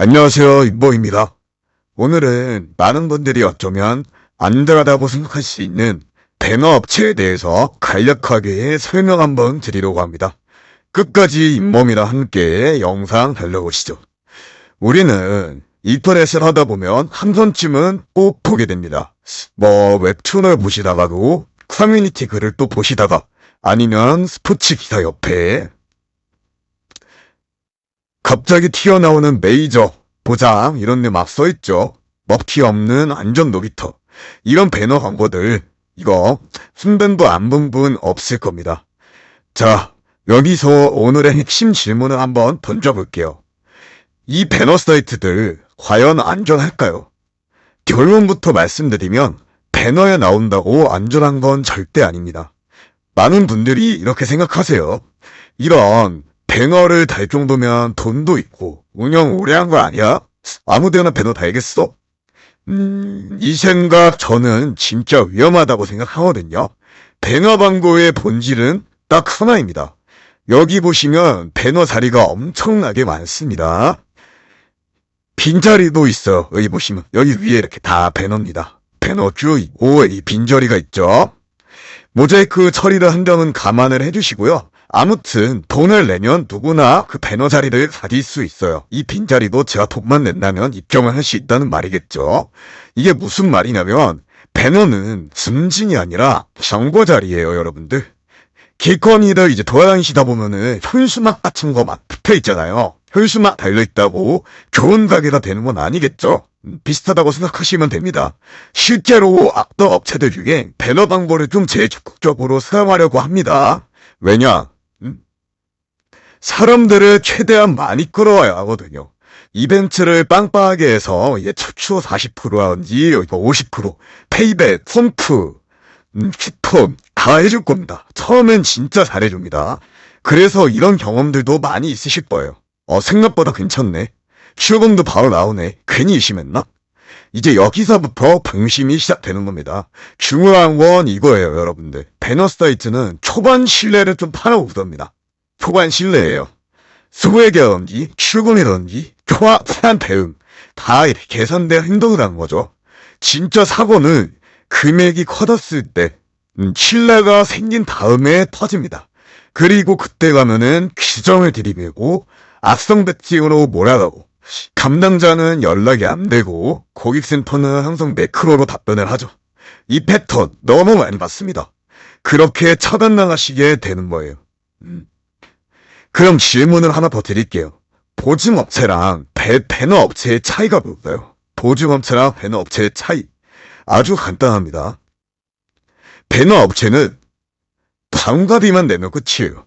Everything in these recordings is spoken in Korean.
안녕하세요, 임보입니다. 오늘은 많은 분들이 어쩌면 안전하다고 생각할 수 있는 배너 업체에 대해서 간략하게 설명 한번 드리려고 합니다. 끝까지 잇몸이랑 함께 영상 달려보시죠. 우리는 인터넷을 하다 보면 한 번쯤은 꼭 보게 됩니다. 웹툰을 보시다가도 커뮤니티 글을 또 보시다가 아니면 스포츠 기사 옆에 갑자기 튀어나오는 메이저, 보장 이런 데 막 써있죠. 먹튀 없는 안전 놀이터. 이런 배너 광고들 이거 순번도 안 본 분 없을 겁니다. 자, 여기서 오늘의 핵심 질문을 한번 던져볼게요. 이 배너 사이트들 과연 안전할까요? 결론부터 말씀드리면 배너에 나온다고 안전한 건 절대 아닙니다. 많은 분들이 이렇게 생각하세요. 이런 배너를 달 정도면 돈도 있고 운영 오래 한 거 아니야? 아무데나 배너 달겠어? 이 생각 저는 진짜 위험하다고 생각하거든요. 배너 광고의 본질은 딱 하나입니다. 여기 보시면 배너 자리가 엄청나게 많습니다. 빈자리도 있어요. 여기 보시면 여기 위에 이렇게 다 배너입니다. 배너 쭉 있고 이 빈자리가 있죠. 모자이크 처리를 한 점은 감안을 해주시고요. 아무튼 돈을 내면 누구나 그 배너 자리를 가질 수 있어요. 이 빈자리도 제가 돈만 낸다면 입점을 할 수 있다는 말이겠죠. 이게 무슨 말이냐면 배너는 승진이 아니라 정보 자리예요, 여러분들. 길거리를 이제 돌아다니시다 보면은 현수막 같은 거 막 붙어 있잖아요. 현수막 달려있다고 좋은 가게가 되는 건 아니겠죠? 비슷하다고 생각하시면 됩니다. 실제로 악덕 업체들 중에 배너 광고를 좀 제일 적극적으로 사용하려고 합니다. 왜냐? 사람들을 최대한 많이 끌어와야 하거든요. 이벤트를 빵빵하게 해서 이제 추초 40%라든지 50%, 페이백, 펌프, 쿠폰 다 해줄 겁니다. 처음엔 진짜 잘해줍니다. 그래서 이런 경험들도 많이 있으실 거예요. 생각보다 괜찮네. 출금도 바로 나오네. 괜히 의심했나? 이제 여기서부터 방심이 시작되는 겁니다. 중요한 건 이거예요, 여러분들. 배너 사이트는 초반 신뢰를 좀 팔아오답니다. 초반 신뢰예요. 소액이라든지 출금이라든지 정확한 대응 다 이렇게 계산된 행동을 하는 거죠. 진짜 사고는 금액이 커졌을 때 신뢰가 생긴 다음에 터집니다. 그리고 그때 가면은 규정을 들이밀고 악성 배팅으로 몰아가고 담당자는 연락이 안 되고 고객센터는 항상 매크로로 답변을 하죠. 이 패턴 너무 많이 봤습니다. 그렇게 차단당하시게 되는 거예요. 그럼 질문을 하나 더 드릴게요. 보증업체랑 배너 업체의 차이가 뭘까요? 보증업체랑 배너 업체의 차이 아주 간단합니다. 배너 업체는 광고비만 내면 끝이에요.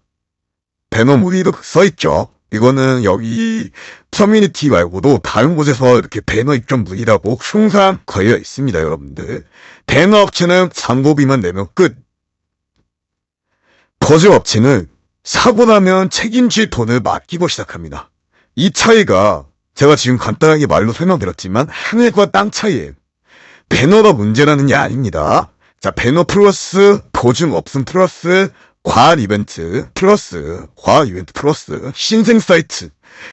배너 무리도 써있죠. 이거는 여기 커뮤니티 말고도 다른 곳에서 이렇게 배너 입점 문의라고 항상 걸려 있습니다, 여러분들. 배너 업체는 광고비만 내면 끝. 보증업체는 사고 나면 책임질 돈을 맡기고 시작합니다. 이 차이가 제가 지금 간단하게 말로 설명드렸지만 하늘과 땅 차이예요. 배너가 문제라는 게 아닙니다. 자, 배너 플러스 보증 없음 플러스 과한 이벤트 플러스 신생 사이트